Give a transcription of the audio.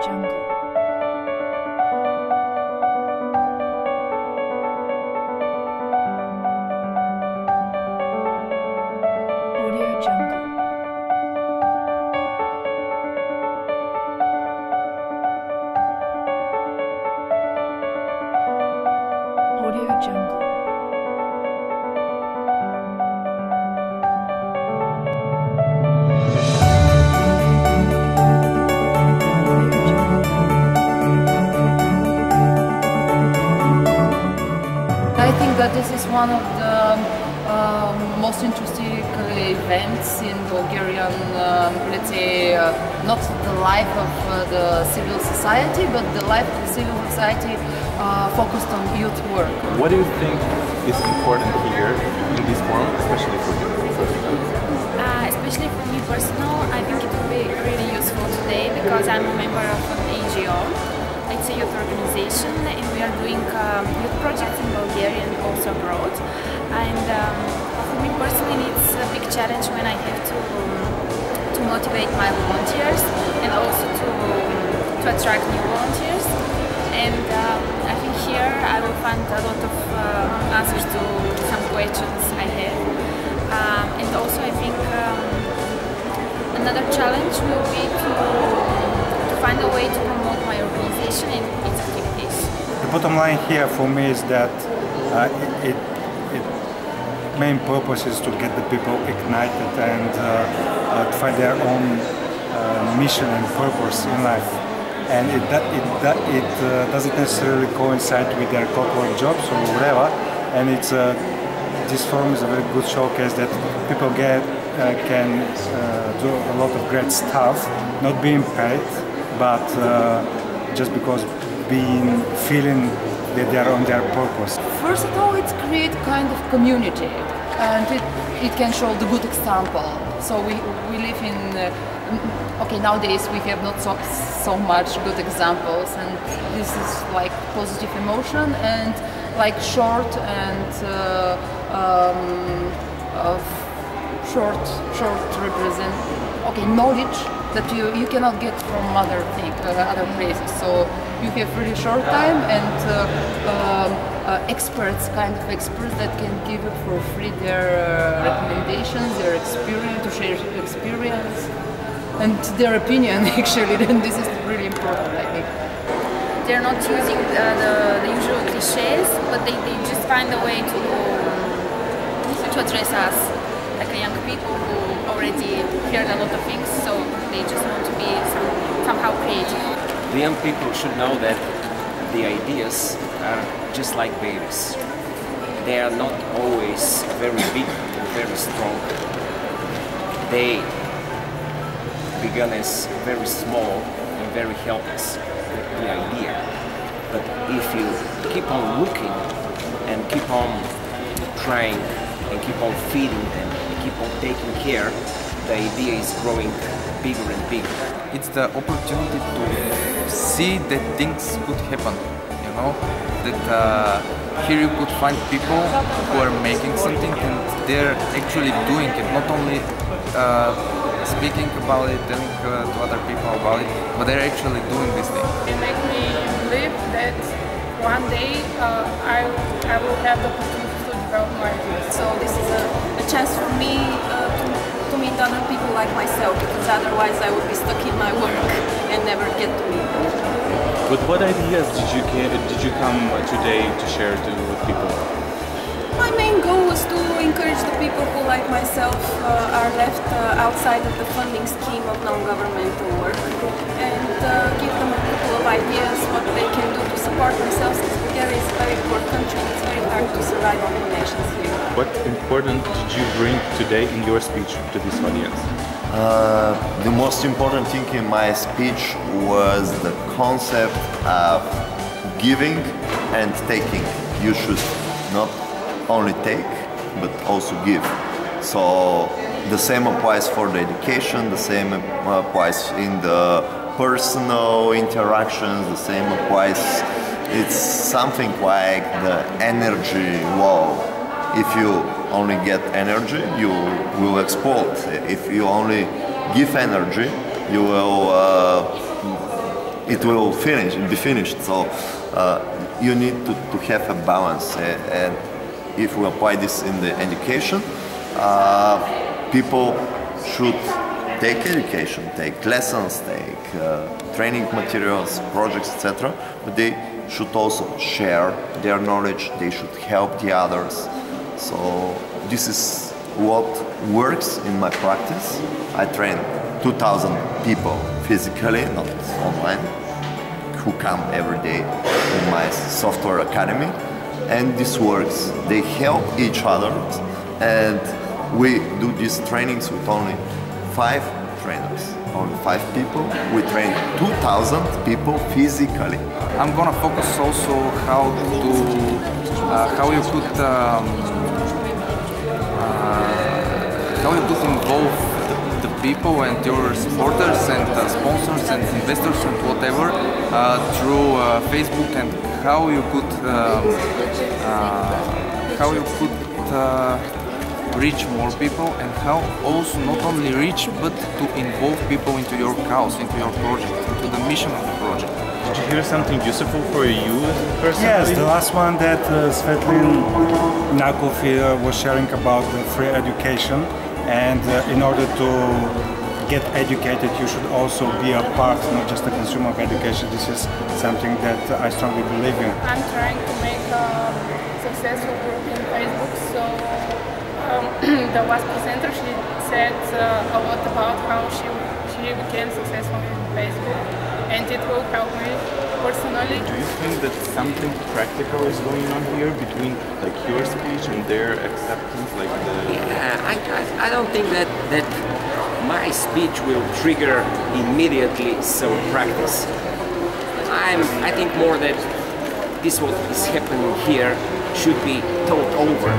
I think that this is one of the most interesting events in Bulgarian, let's say, not the life of the civil society, but the life of the civil society focused on youth work. What do you think is important here in this forum, especially for you? Especially for me personal, I think it will be really useful today because I'm a member of an NGO. It's a youth organization and we are doing youth projects in Bulgaria and also abroad. And for me personally it's a big challenge when I have to motivate my volunteers and also to attract new volunteers. And I think here I will find a lot of answers to some questions I have. And also I think another challenge will be to find a way to promote my organization and its activities. The bottom line here for me is that main purpose is to get the people ignited and to find their own mission and purpose in life. And it doesn't necessarily coincide with their corporate jobs or whatever. And it's this forum is a very good showcase that people can do a lot of great stuff, not being paid, but just because feeling that they are on their purpose. First of all, it creates kind of community, and it can show the good example. So we live in, okay, nowadays we have not so much good examples, and this is like positive emotion and like short and short represent, okay, knowledge that you cannot get from other places. So you have really short time and experts that can give you for free their recommendations, their experience, to share experience and their opinion actually. Then this is really important, I think. They're not using the usual cliches, but they just find a way to address us, like young people who already heard a lot of things, so they just want to be somehow creative. The young people should know that the ideas are just like babies. They are not always very big and very strong. They began as very small and very helpless, the idea. But if you keep on looking and keep on trying and keep on feeding them and keep on taking care, the idea is growing bigger and bigger. It's the opportunity to see that things could happen, you know, that here you could find people who are making something and they're actually doing it, not only speaking about it, telling to other people about it, but they're actually doing this thing. It makes me believe that one day I will have the opportunity to develop my ideas. So this is a chance for me to meet other people like myself, because otherwise I would be stuck in my work and never get to meet them. With what ideas did you come today to share with people? My main goal was to encourage the people who, like myself, are left outside of the funding scheme of non-governmental work, and give them a couple of ideas what they can do to support themselves, because Bulgaria is a very poor country and it's very hard to survive on donations here. What important did you bring today in your speech to this audience? The most important thing in my speech was the concept of giving and taking. You should not only take, but also give. So the same applies for the education, the same applies in the personal interactions, the same applies, it's something like the energy wall. If you only get energy, you will explode. If you only give energy, you will it will be finished. So you need to have a balance, and if we apply this in the education, people should take education, take lessons, take training materials, projects, etc. But they should also share their knowledge, they should help the others. So this is what works in my practice. I train 2,000 people physically, not online, who come every day in my software academy, and this works. They help each other, and we do these trainings with only 5 trainers, only 5 people. We train 2,000 people physically. I'm gonna focus also how you could involve the people and your supporters and sponsors and investors and whatever through Facebook, and how you could reach more people, and how also not only reach but to involve people into your cause, into your project, into the mission of the project. Did you hear something useful for you personally? Yes, the last one that Svetlin Nakov was sharing about the free education, and in order to get educated you should also be a part, not just a consumer of education. This is something that I strongly believe in. I'm trying to make a successful group in Facebook, so the last presenter, she said a lot about how she became successful in Facebook, and it will help me personally. Do you think that something practical is going on here between like your speech and their acceptance, like the? Yeah, I don't think that my speech will trigger immediately some practice. I think more that this what is happening here should be thought over.